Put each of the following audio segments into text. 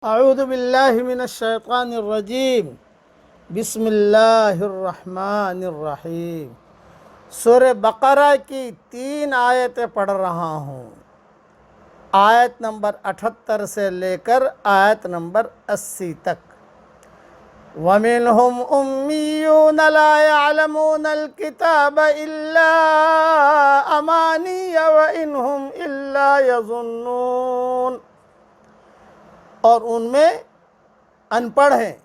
اعوذ باللہ من الشیطان الرجیم بسم اللہ الرحمن الرحیم۔ سورہ بقرہ کی 3 آیتیں پڑھ رہا ہوں، آیت نمبر 78 سے لے کر آیت نمبر 80 تک۔ وَمِنْهُمْ أُمِّيُّونَ لَا يَعْلَمُونَ الْكِتَابَ إِلَّا أَمَانِيَّ وَإِنْ هُمْ إِلَّا يَظُنُّونَ، اور ان میں ان پڑھ ہیں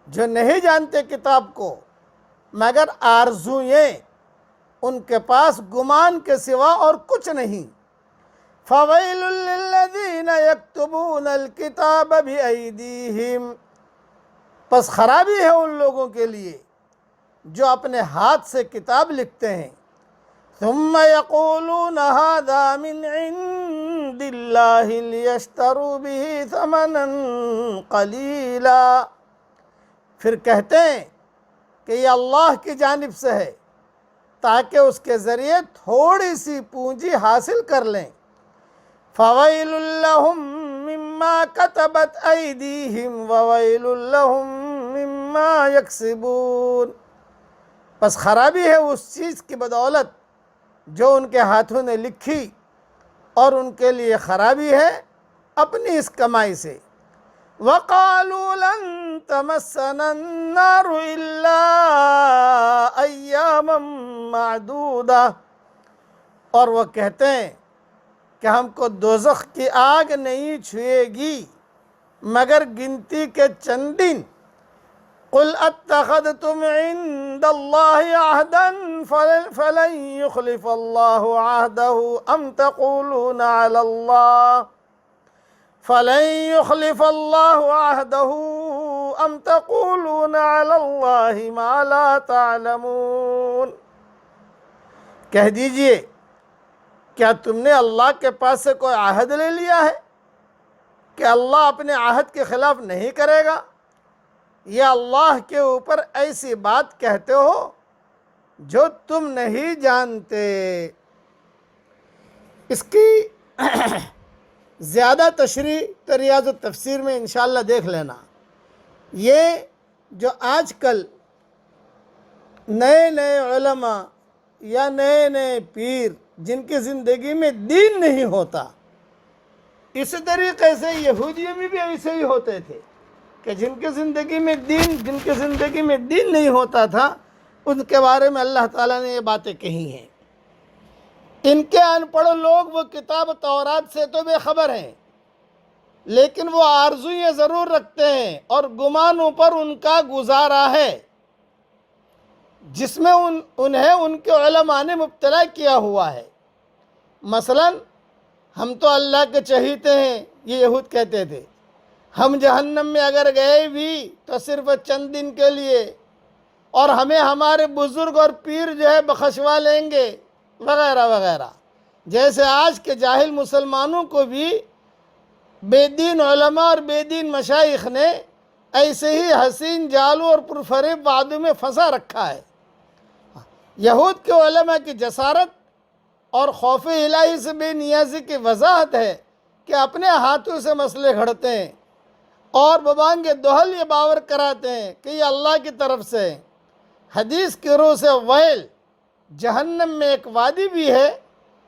جو نہیں جانتے کتاب کو مگر آرزوئیں، ان کے پاس گمان کے سوا اور کچھ نہیں۔ فَوَيْلٌ لِّلَّذِينَ يَكْتُبُونَ الْكِتَابَ بِأَيْدِيهِمْ، پس خرابی ہے ان لوگوں کے لیے جو اپنے ہاتھ سے کتاب لکھتے ہیں۔ ثُمَّ يَقُولُونَ هَذَا مِنْ عِنْدِ اللَّهِ لِيَشْتَرُوا بِهِ ثَمَنًا قَلِيلًا، پھر کہتے ہیں کہ یہ اللہ کی جانب سے ہے تاکہ اس کے ذریعے تھوڑی سی پونجی حاصل کر لیں۔ فَوَيْلٌ لَّهُم مِّمَّا كَتَبَتْ أَيْدِيهِمْ وَوَيْلٌ لَّهُم مِّمَّا يَكْسِبُونَ، پس خرابی ہے اس چیز کی بدولت جو ان کے ہاتھوں نے لکھی، اور ان کے لیے خرابی ہے اپنی اس کمائی سے۔ وَقَالُوا لَن تَمَسَّنَا النَّارُ إِلَّا أَيَّامًا مَّعْدُودَةً، اور وہ کہتے ہیں کہ ہم کو دوزخ کی آگ نہیں چھوئے گی مگر گنتی کے چند دن۔ قُلْ اتَّخَذْتُمْ عِندَ اللَّهِ عَهْدًا فَلَن يُخْلِفَ اللَّهُ عَهْدَهُ أَمْ تَقُولُونَ عَلَى اللَّهِ فَلَن يُخْلِفَ اللَّهُ عَهْدَهُ أَمْ تَقُولُونَ عَلَى اللَّهِ مَا لَا تَعْلَمُونَ، کہہ دیجئے کیا تم نے اللہ کے پاس سے کوئی عہد لے لیا ہے کہ اللہ اپنے عہد کے خلاف نہیں کرے گا، یا اللہ کے اوپر ایسی بات کہتے ہو جو تم نہیں جانتے۔ اس کی زیادہ تشریح تو ریاض التفسیر میں انشاءاللہ دیکھ لینا۔ یہ جو آج کل نئے نئے علماء یا نئے نئے پیر جن کی زندگی میں دین نہیں ہوتا، اسی طریقے سے یہودیوں میں بھی ایسے ہی ہوتے تھے کہ جن کی زندگی میں دین نہیں ہوتا تھا، ان کے بارے میں اللہ تعالیٰ نے یہ باتیں کہی ہیں۔ ان کے ان پڑھ لوگ وہ کتاب تورات سے تو بے خبر ہیں، لیکن وہ آرزوئیں ضرور رکھتے ہیں اور گمانوں پر ان کا گزارا ہے جس میں انہیں ان کے علماء نے مبتلا کیا ہوا ہے۔ مثلا ہم تو اللہ کے چہیتے ہیں، یہ یہود کہتے تھے، ہم جہنم میں اگر گئے بھی تو صرف چند دن کے لیے، اور ہمیں ہمارے بزرگ اور پیر جو ہے بخشوا لیں گے وغیرہ وغیرہ۔ جیسے آج کے جاہل مسلمانوں کو بھی بے دین علماء اور بے دین مشائخ نے ایسے ہی حسین جالوں اور پرفریب وعدوں میں پھنسا رکھا ہے۔ یہود کے علماء کی جسارت اور خوف الہی سے بے نیازی کی وضاحت ہے کہ اپنے ہاتھوں سے مسئلے گھڑتے ہیں اور ببانگ دہل یہ باور کراتے ہیں کہ یہ اللہ کی طرف سے۔ حدیث کی روح سے ویل، جہنم میں ایک وادی بھی ہے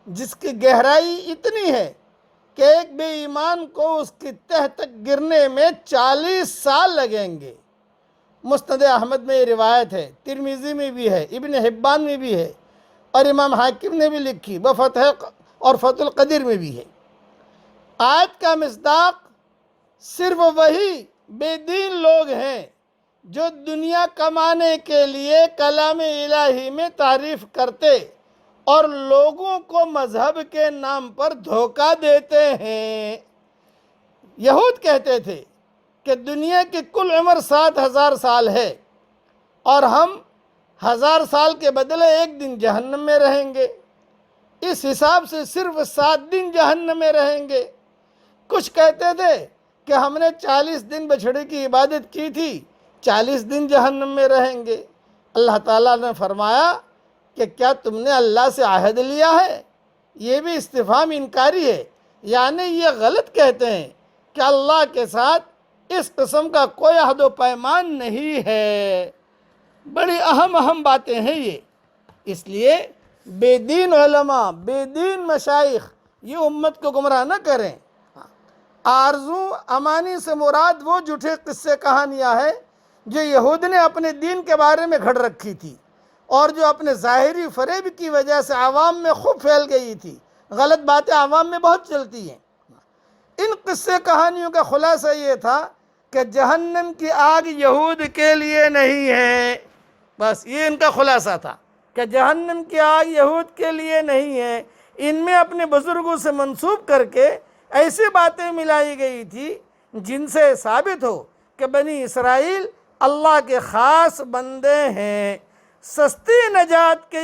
جس کی گہرائی اتنی ہے کہ ایک بے ایمان کو اس کی تہ تک گرنے میں 40 سال لگیں گے۔ مسند احمد میں یہ روایت ہے، ترمذی میں بھی ہے، ابن حبان میں بھی ہے، اور امام حاکم نے بھی لکھی بفتح اور فتح القدیر میں بھی ہے۔ آیت کا مصداق صرف وہی بے دین لوگ ہیں جو دنیا کمانے کے لیے کلام الہی میں تعریف کرتے اور لوگوں کو مذہب کے نام پر دھوکہ دیتے ہیں۔ یہود کہتے تھے کہ دنیا کی کل عمر 7000 سال ہے اور ہم 1000 سال کے بدلے 1 دن جہنم میں رہیں گے، اس حساب سے صرف 7 دن جہنم میں رہیں گے۔ کچھ کہتے تھے کہ ہم نے 40 دن بچھڑے کی عبادت کی تھی، 40 دن جہنم میں رہیں گے۔ اللہ تعالیٰ نے فرمایا کہ کیا تم نے اللہ سے عہد لیا ہے؟ یہ بھی استفہام انکاری ہے، یعنی یہ غلط کہتے ہیں کہ اللہ کے ساتھ اس قسم کا کوئی عہد و پیمان نہیں ہے۔ بڑی اہم باتیں ہیں یہ۔ اس لیے بے دین علماء، بے دین مشائخ یہ امت کو گمراہ نہ کریں۔ آرزو امانی سے مراد وہ جھوٹے قصے کہانیاں ہے جو یہود نے اپنے دین کے بارے میں گھڑ رکھی تھی اور جو اپنے ظاہری فریب کی وجہ سے عوام میں خوب پھیل گئی تھی۔ غلط باتیں عوام میں بہت چلتی ہیں۔ ان قصے کہانیوں کا خلاصہ یہ تھا کہ جہنم کی آگ یہود کے لیے نہیں ہے، بس یہ ان کا خلاصہ تھا کہ جہنم کی آگ یہود کے لیے نہیں ہے۔ ان میں اپنے بزرگوں سے منسوب کر کے ایسی باتیں ملائی گئی تھی جن سے ثابت ہو کہ بنی اسرائیل اللہ کے خاص بندے ہیں۔ سستی نجات کے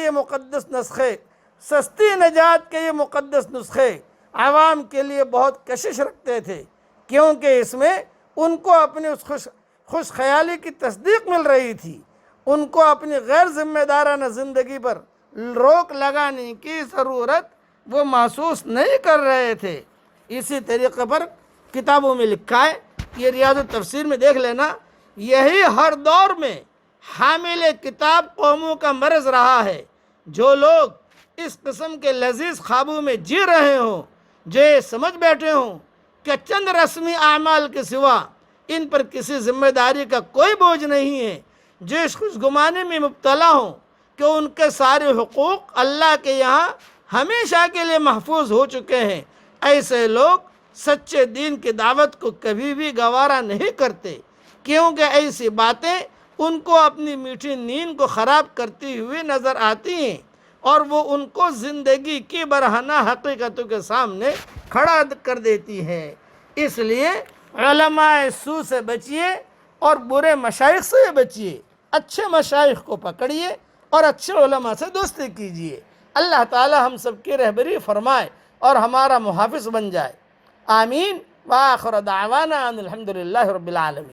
یہ مقدس نسخے عوام کے لیے بہت کشش رکھتے تھے، کیونکہ اس میں ان کو اپنی اس خوش خیالی کی تصدیق مل رہی تھی۔ ان کو اپنی غیر ذمہ دارانہ زندگی پر روک لگانے کی ضرورت وہ محسوس نہیں کر رہے تھے۔ اسی طریقے پر کتابوں میں لکھا ہے، یہ ریاض التفسیر میں دیکھ لینا، یہی ہر دور میں حامل کتاب قوموں کا مرض رہا ہے۔ جو لوگ اس قسم کے لذیذ خوابوں میں جی رہے ہوں، جو یہ سمجھ بیٹھے ہوں کہ چند رسمی اعمال کے سوا ان پر کسی ذمہ داری کا کوئی بوجھ نہیں ہے، جو اس خوش گمانی میں مبتلا ہوں کہ ان کے سارے حقوق اللہ کے یہاں ہمیشہ کے لیے محفوظ ہو چکے ہیں، ایسے لوگ سچے دین کی دعوت کو کبھی بھی گوارا نہیں کرتے، کیونکہ ایسی باتیں ان کو اپنی میٹھی نیند کو خراب کرتی ہوئی نظر آتی ہیں اور وہ ان کو زندگی کی برہنہ حقیقتوں کے سامنے کھڑا کر دیتی ہیں۔ اس لیے علماء سو سے بچیے اور برے مشائخ سے بچیے، اچھے مشائخ کو پکڑیے اور اچھے علماء سے دوستی کیجیے۔ اللہ تعالی ہم سب کی رہبری فرمائے اور ہمارا محافظ بن جائے۔ آمین۔ وآخر دعوانا ان الحمدللہ رب العالمین۔